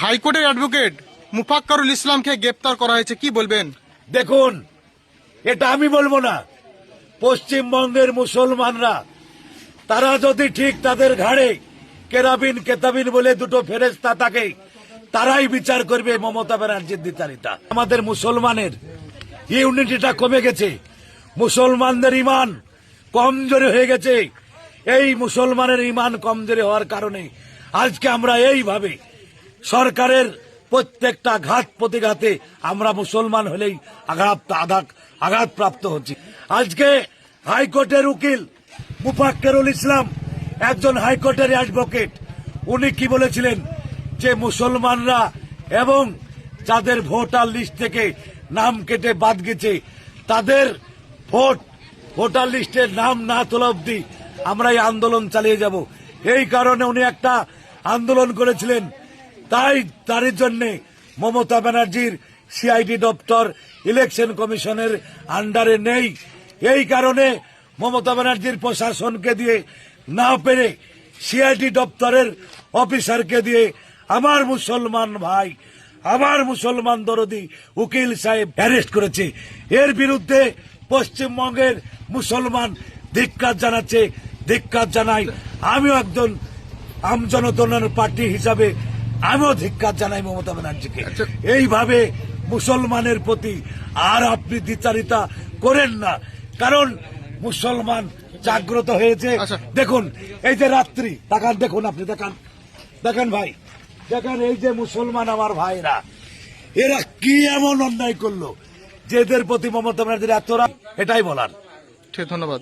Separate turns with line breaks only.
হাইকোর্টের অ্যাডভোকেট মুফাক্কারুল ইসলামকে গ্রেপ্তার করা হয়েছে, কি বলবেন?
দেখুন, এটা আমি বলবো না, পশ্চিমবঙ্গের মুসলমানরা তারা যদি ঠিক তাদের ঘাড়ে কেরাবিন কেতাবিন বলে দুটো ফেরেশতা থাকে, তারাই বিচার করবে মমতা ব্যানার্জির দ্বিচারিতা। আমাদের মুসলমানের ইউনিটিটা কমে গেছে, মুসলমানদের ইমান কমজোরি হয়ে গেছে। এই মুসলমানের ইমান কমজোরি হওয়ার কারণে আজকে আমরা এইভাবে সরকারের প্রত্যেকটা ঘাত প্রতিঘাতে আমরা মুসলমান হলেই আঘাতপ্রাপ্ত হচ্ছি। আজকে হাইকোর্টের উকিল মুফাক্কারুল ইসলাম একজন হাইকোর্টের অ্যাডভোকেট, উনি কি বলেছিলেন যে মুসলমানরা এবং যাদের ভোটার লিস্ট থেকে নাম কেটে বাদ গেছে তাদের ভোটার লিস্টের নাম না তোলা অব্দি আমরা এই আন্দোলন চালিয়ে যাব। এই কারণে উনি একটা আন্দোলন করেছিলেন। তার জন্য মমতা ব্যানার্জির সিআইডি দপ্তর ইলেকশন কমিশনের আন্ডারে নেই। এই কারণে মমতা ব্যানার্জির প্রশাসনকে দিয়ে না পেরে সিআইডি দপ্তরের অফিসারকে দিয়ে আমার মুসলমান ভাই, আমার মুসলমান দরদি উকিল সাহেব অ্যারেস্ট করেছে। এর বিরুদ্ধে পশ্চিমবঙ্গের মুসলমান ধিক্কার জানাচ্ছে, ধিক্কার জানাই। আমিও একজন আমজনতার পার্টি হিসাবে আমিও ধিক্কার জানাই মমতা ব্যানার্জিকে। এইভাবে মুসলমানের প্রতি আর আপনি দ্বিচারিতা করেন না, কারণ মুসলমান জাগ্রত হয়েছে। দেখুন এই যে রাত্রি তাকান, দেখুন আপনি দেখেন ভাই, দেখেন এই যে মুসলমান আমার ভাইরা, এরা কি এমন অন্যায় করলো যে এদের প্রতি মমতা ব্যানার্জির এত রাগ, এটাই বলার।
ঠিক, ধন্যবাদ।